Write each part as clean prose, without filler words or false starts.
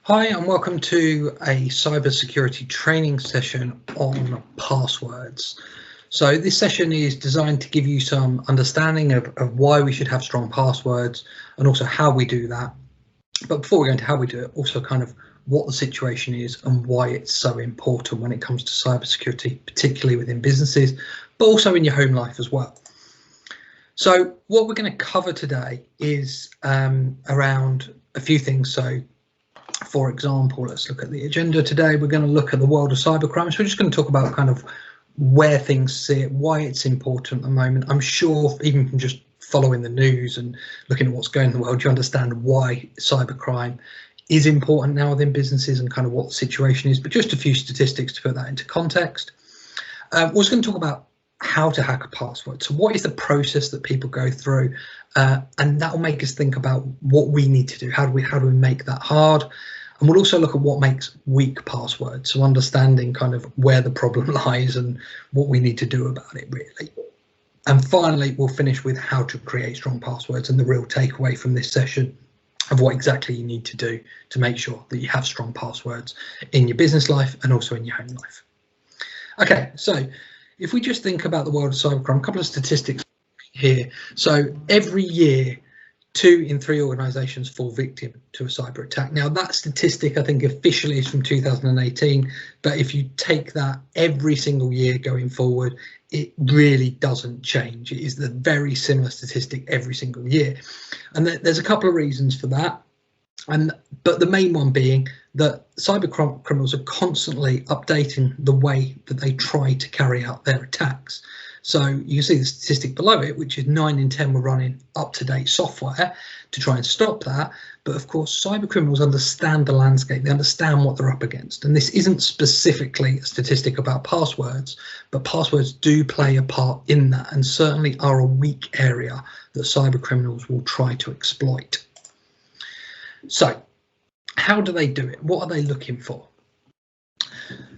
Hi, and welcome to a cybersecurity training session on passwords. So this session is designed to give you some understanding of why we should have strong passwords and also how we do that. But before we go into how we do it, also kind of what the situation is and why it's so important when it comes to cybersecurity, particularly within businesses, but also in your home life as well. So what we're going to cover today is around a few things. So for example, let's look at the agenda today. We're going to look at the world of cybercrime. So we're just going to talk about kind of where things sit, why it's important at the moment. I'm sure even from just following the news and looking at what's going on in the world, you understand why cybercrime is important now within businesses and kind of what the situation is. But just a few statistics to put that into context. We're also going to talk about how to hack a password. So what is the process that people go through? And that will make us think about what we need to do. How do we make that hard? And we'll also look at what makes weak passwords. So understanding kind of where the problem lies and what we need to do about it, really. And finally, we'll finish with how to create strong passwords and the real takeaway from this session of what exactly you need to do to make sure that you have strong passwords in your business life and also in your home life. Okay, so if we just think about the world of cybercrime, a couple of statistics here. So every year, 2 in 3 organisations fall victim to a cyber attack. Now that statistic, I think officially is from 2018, but if you take that every single year going forward, it really doesn't change. It is the very similar statistic every single year. And there's a couple of reasons for that. But the main one being that cyber criminals are constantly updating the way that they try to carry out their attacks. So you can see the statistic below it, which is 9 in 10 were running up-to-date software to try and stop that. But of course, cyber criminals understand the landscape. They understand what they're up against. And this isn't specifically a statistic about passwords, but passwords do play a part in that and certainly are a weak area that cyber criminals will try to exploit. So how do they do it? What are they looking for?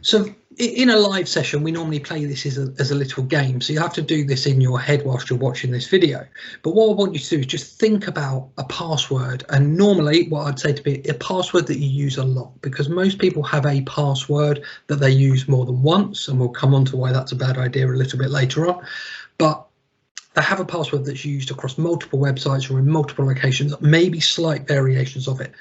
So in a live session, we normally play this as a little game. So you have to do this in your head whilst you're watching this video. But what I want you to do is just think about a password. And normally what I'd say to be a password that you use a lot, because most people have a password that they use more than once. And we'll come on to why that's a bad idea a little bit later on. But they have a password that's used across multiple websites or in multiple locations, maybe slight variations of it.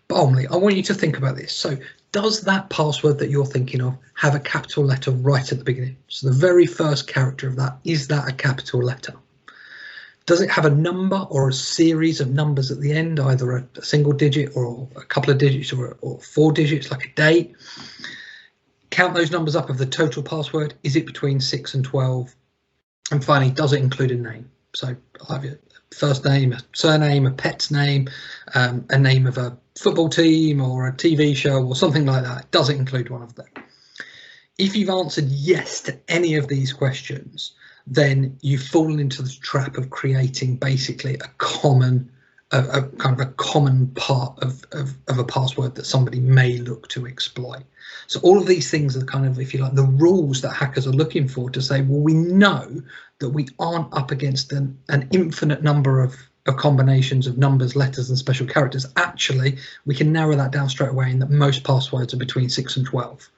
But only, I want you to think about this. So does that password that you're thinking of have a capital letter right at the beginning? So the very first character of that, is that a capital letter? Does it have a number or a series of numbers at the end, either a single digit or a couple of digits or 4 digits, like a date? Count those numbers up of the total password. Is it between 6 and 12? And finally, does it include a name? So either a first name, a surname, a pet's name, a name of a football team or a TV show or something like that. Does it include one of them? If you've answered yes to any of these questions, then you've fallen into the trap of creating basically a common kind of a common part of a password that somebody may look to exploit. So all of these things are kind of, if you like, the rules that hackers are looking for to say, well, we know that we aren't up against an infinite number of combinations of numbers, letters and special characters. Actually, we can narrow that down straight away in that most passwords are between 6 and 12.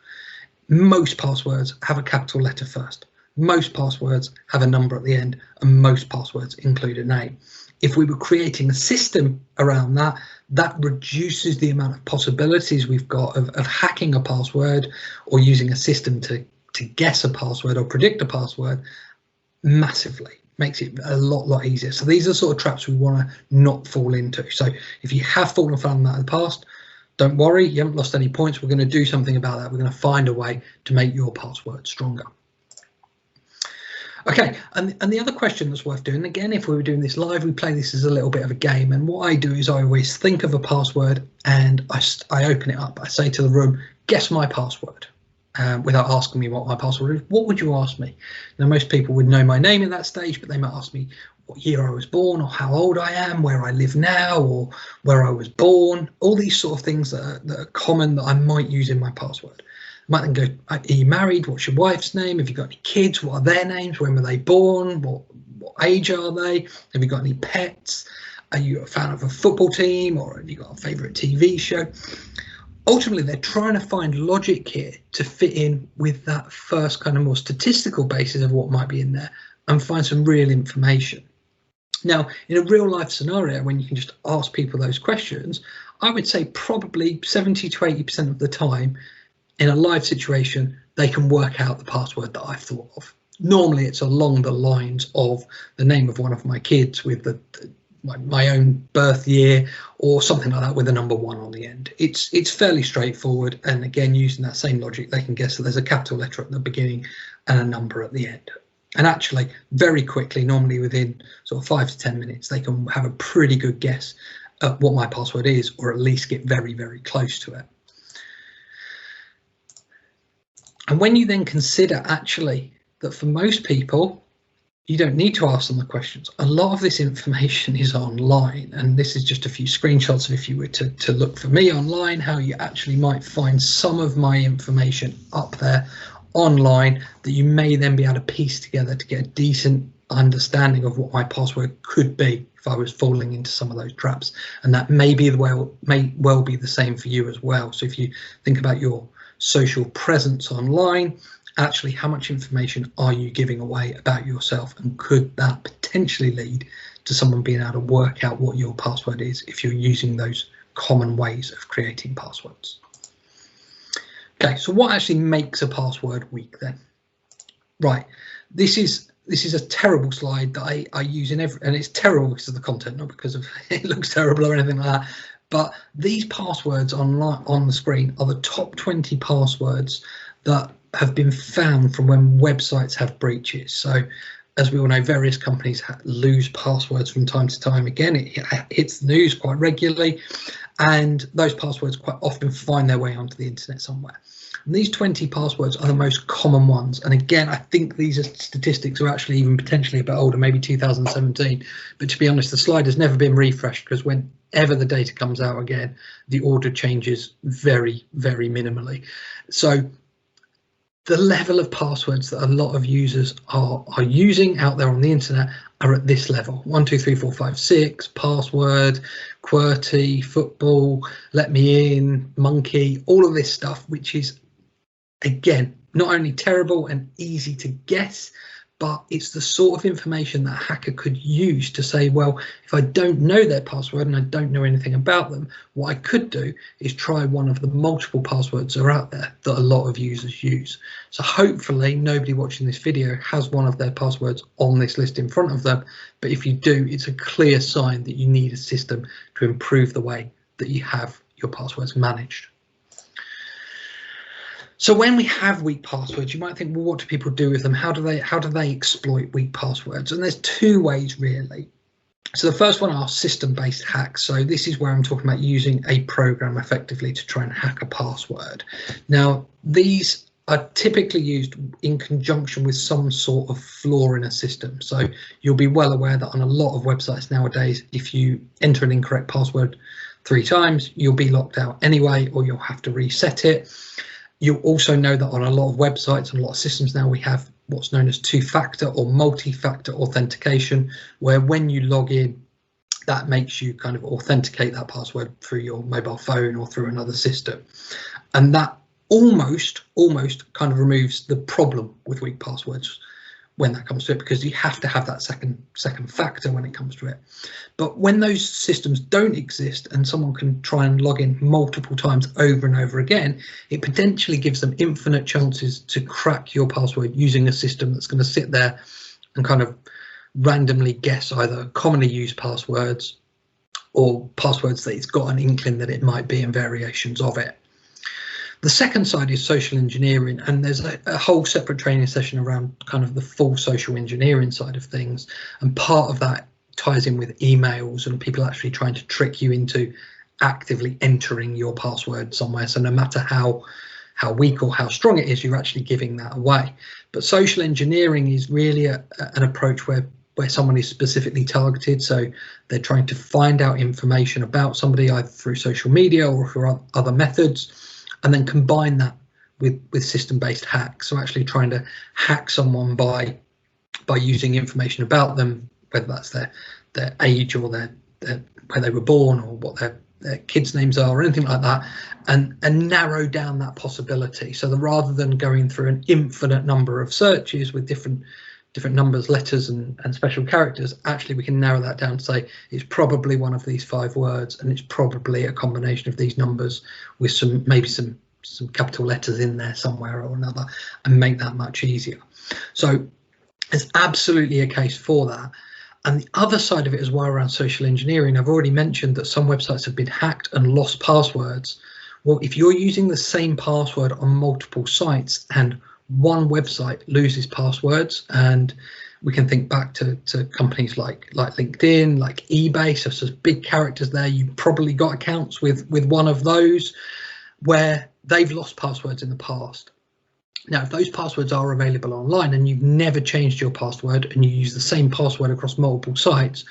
Most passwords have a capital letter first. Most passwords have a number at the end, and most passwords include a name. If we were creating a system around that, that reduces the amount of possibilities we've got of hacking a password or using a system to guess a password or predict a password massively. Makes it a lot easier. So these are sort of traps we want to not fall into. So if you have fallen for that in the past, don't worry, you haven't lost any points. We're going to do something about that. We're going to find a way to make your password stronger. Okay, and the other question that's worth doing, again, if we were doing this live, we play this as a little bit of a game. And what I do is I always think of a password and I open it up. I say to the room, guess my password, without asking me what my password is. What would you ask me? Now, most people would know my name at that stage, but they might ask me what year I was born or how old I am, where I live now or where I was born, all these sort of things that are common that I might use in my password. Might then go, are you married? What's your wife's name? Have you got any kids? What are their names? When were they born? What age are they? Have you got any pets? Are you a fan of a football team or have you got a favourite TV show? ultimately they're trying to find logic here to fit in with that first kind of more statistical basis of what might be in there and find some real information. Now, in a real life scenario, when you can just ask people those questions, I would say probably 70 to 80% of the time in a live situation, they can work out the password that I've thought of. Normally it's along the lines of the name of one of my kids with my own birth year or something like that with a number 1 on the end. It's fairly straightforward, and again, using that same logic, they can guess that there's a capital letter at the beginning and a number at the end. And actually, very quickly, normally within sort of 5 to 10 minutes, they can have a pretty good guess at what my password is, or at least get very, very close to it. And when you then consider actually that for most people, you don't need to ask them the questions. A lot of this information is online, and this is just a few screenshots of, if you were to look for me online, how you actually might find some of my information up there online that you may then be able to piece together to get a decent understanding of what my password could be if I was falling into some of those traps. And that may well be the same for you as well. So if you think about your social presence online, actually how much information are you giving away about yourself, and could that potentially lead to someone being able to work out what your password is if you're using those common ways of creating passwords. Okay, so what actually makes a password weak then? Right, this is a terrible slide that I use in every, and it's terrible because of the content, not because of it looks terrible or anything like that. But these passwords on the screen are the top 20 passwords that have been found from when websites have breaches. So as we all know, various companies lose passwords from time to time. Again, it hits the news quite regularly, and those passwords quite often find their way onto the internet somewhere. And these 20 passwords are the most common ones. And again, I think these statistics are actually even potentially a bit older, maybe 2017. But to be honest, the slide has never been refreshed, because whenever the data comes out again, the order changes very, very minimally. So the level of passwords that a lot of users are using out there on the internet are at this level: 1, 2, 3, 4, 5, 6, password, QWERTY, football, let me in, monkey, all of this stuff, which is, again, not only terrible and easy to guess, but it's the sort of information that a hacker could use to say, well, if I don't know their password and I don't know anything about them, what I could do is try one of the multiple passwords that are out there that a lot of users use. So hopefully nobody watching this video has one of their passwords on this list in front of them. But if you do, it's a clear sign that you need a system to improve the way that you have your passwords managed. So when we have weak passwords, you might think, well, what do people do with them? How do they exploit weak passwords? And there's 2 ways really. So the first one are system-based hacks. So this is where I'm talking about using a program effectively to try and hack a password. Now, these are typically used in conjunction with some sort of flaw in a system. So you'll be well aware that on a lot of websites nowadays, if you enter an incorrect password 3 times, you'll be locked out anyway, or you'll have to reset it. You'll also know that on a lot of websites and a lot of systems now, we have what's known as 2-factor or multi-factor authentication, where when you log in, that makes you kind of authenticate that password through your mobile phone or through another system. And that almost kind of removes the problem with weak passwords when that comes to it, because you have to have that second factor when it comes to it. But when those systems don't exist and someone can try and log in multiple times over and over again, it potentially gives them infinite chances to crack your password using a system that's going to sit there and kind of randomly guess either commonly used passwords or passwords that it's got an inkling that it might be, and variations of it. The second side is social engineering, and there's a whole separate training session around kind of the full social engineering side of things. And part of that ties in with emails and people actually trying to trick you into actively entering your password somewhere. So no matter how weak or how strong it is, you're actually giving that away. But social engineering is really an approach where someone is specifically targeted. So they're trying to find out information about somebody either through social media or through other methods, and then combine that with system-based hacks. So actually trying to hack someone by using information about them, whether that's their age or their where they were born, or what their their kids' names are or anything like that, and narrow down that possibility, so that rather than going through an infinite number of searches with different numbers, letters and special characters, actually we can narrow that down to say it's probably one of these 5 words, and it's probably a combination of these numbers with maybe some capital letters in there somewhere or another, and make that much easier. So there's absolutely a case for that. And the other side of it as well around social engineering, I've already mentioned that some websites have been hacked and lost passwords. Well, if you're using the same password on multiple sites and one website loses passwords, and we can think back to companies like LinkedIn, like eBay, so there's big characters there, you've probably got accounts with one of those where they've lost passwords in the past. Now, if those passwords are available online and you've never changed your password and you use the same password across multiple sites,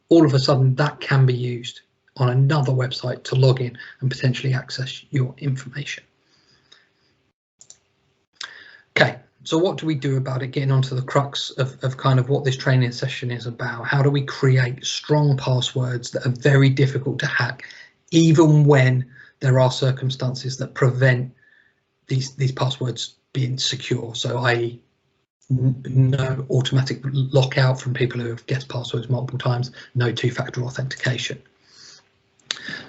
all of a sudden that can be used on another website to log in and potentially access your information. Okay, so what do we do about it? Getting onto the crux of kind of what this training session is about. How do we create strong passwords that are very difficult to hack, even when there are circumstances that prevent these passwords being secure? So i.e. no automatic lockout from people who have guessed passwords multiple times, no 2-factor authentication.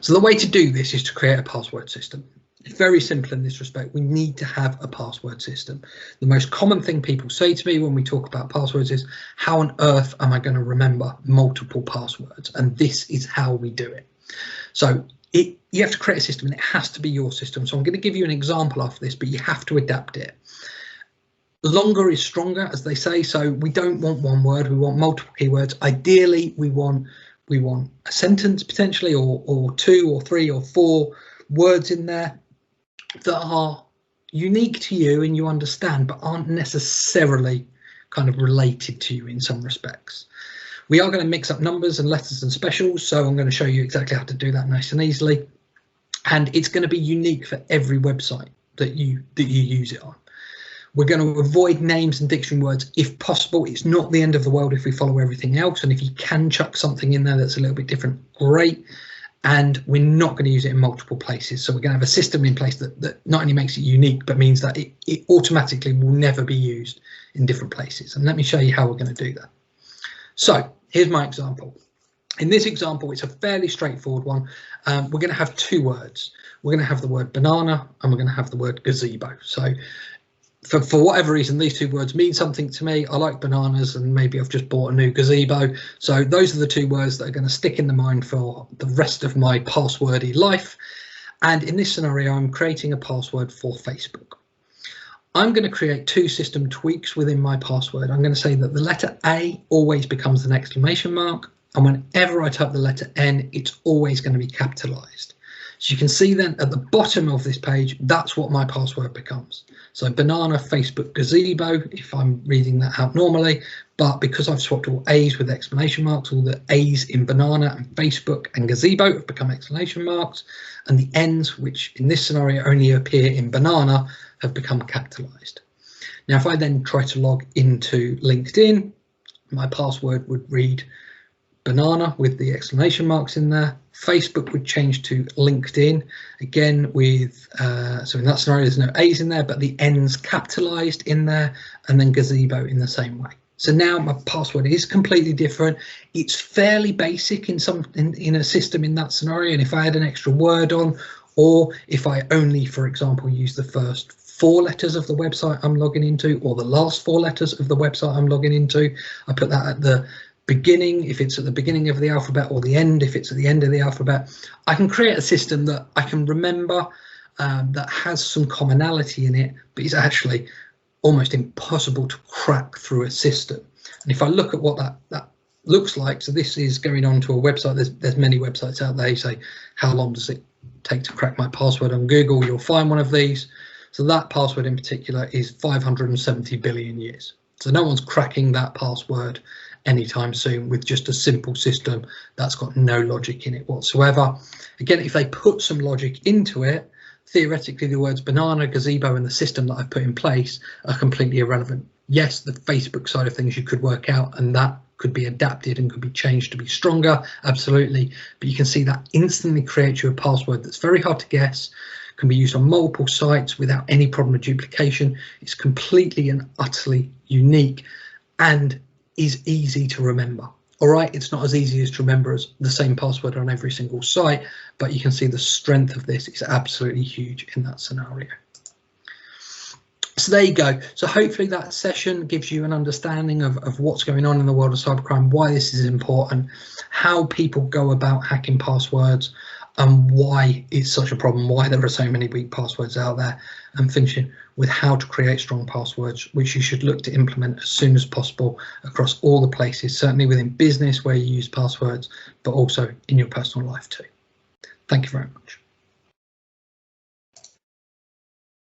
So the way to do this is to create a password system. It's very simple in this respect. We need to have a password system. The most common thing people say to me when we talk about passwords is, how on earth am I going to remember multiple passwords? And this is how we do it. So you have to create a system, and it has to be your system. So I'm going to give you an example of this, but you have to adapt it. Longer is stronger, as they say. So we don't want one word, we want multiple keywords. Ideally, we want a sentence potentially, or 2 or 3 or 4 words in there that are unique to you and you understand, but aren't necessarily kind of related to you in some respects. We are going to mix up numbers and letters and specials, so I'm going to show you exactly how to do that nice and easily. And it's going to be unique for every website that you use it on. We're going to avoid names and dictionary words if possible. It's not the end of the world if we follow everything else, and if you can chuck something in there that's a little bit different, great. And we're not going to use it in multiple places. So we're going to have a system in place that not only makes it unique, but means that it automatically will never be used in different places. And let me show you how we're going to do that. So here's my example. In this example, it's a fairly straightforward one. We're going to have 2 words. We're going to have the word banana and we're going to have the word gazebo. So for whatever reason, these 2 words mean something to me. I like bananas, and maybe I've just bought a new gazebo. So those are the 2 words that are going to stick in the mind for the rest of my passwordy life. And in this scenario, I'm creating a password for Facebook. I'm going to create 2 system tweaks within my password. I'm going to say that the letter A always becomes an exclamation mark, and whenever I type the letter N, it's always going to be capitalized. So you can see then at the bottom of this page, that's what my password becomes. So banana, Facebook, gazebo, if I'm reading that out normally, but because I've swapped all A's with exclamation marks, all the A's in banana and Facebook and gazebo have become exclamation marks, and the N's, which in this scenario only appear in banana, have become capitalized. Now, if I then try to log into LinkedIn, my password would read banana with the exclamation marks in there. Facebook would change to LinkedIn, again with, so in that scenario there's no A's in there, but the N's capitalized in there, and then gazebo in the same way. So now my password is completely different. It's fairly basic in a system in that scenario, and if I had an extra word on, or if I only, for example, use the first 4 letters of the website I'm logging into, or the last 4 letters of the website I'm logging into, I put that at the beginning if it's at the beginning of the alphabet, or the end if it's at the end of the alphabet. I can create a system that I can remember, that has some commonality in it, but it's actually almost impossible to crack through a system. And if I look at what that looks like, so this is going on to a website. There's many websites out there. You say, how long does it take to crack my password on Google? You'll find one of these. So that password in particular is 570 billion years. So no one's cracking that password anytime soon with just a simple system that's got no logic in it whatsoever. Again, if they put some logic into it, theoretically the words banana, gazebo and the system that I've put in place are completely irrelevant. Yes, the Facebook side of things you could work out, and that could be adapted and could be changed to be stronger, absolutely. But you can see that instantly creates you a password that's very hard to guess, can be used on multiple sites without any problem of duplication. It's completely and utterly unique and is easy to remember. All right, it's not as easy as to remember as the same password on every single site, but you can see the strength of this is absolutely huge in that scenario. So there you go. So hopefully that session gives you an understanding of what's going on in the world of cybercrime, why this is important, how people go about hacking passwords, and why it's such a problem, why there are so many weak passwords out there, and finishing with how to create strong passwords, which you should look to implement as soon as possible across all the places, certainly within business where you use passwords, but also in your personal life too. Thank you very much.